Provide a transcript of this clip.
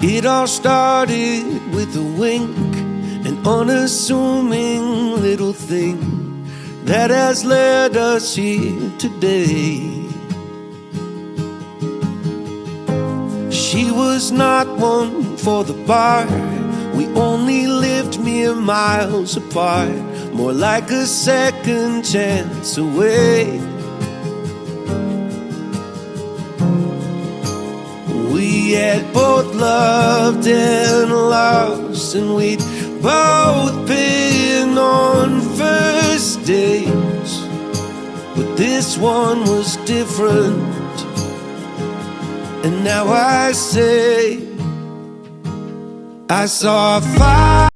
It all started with a wink, an unassuming little thing that has led us here today. She was not one for the bar. We only lived mere miles apart, more like a second chance away. We had both loved and lost, and we'd both been on first dates, but this one was different. And now I say I saw a fire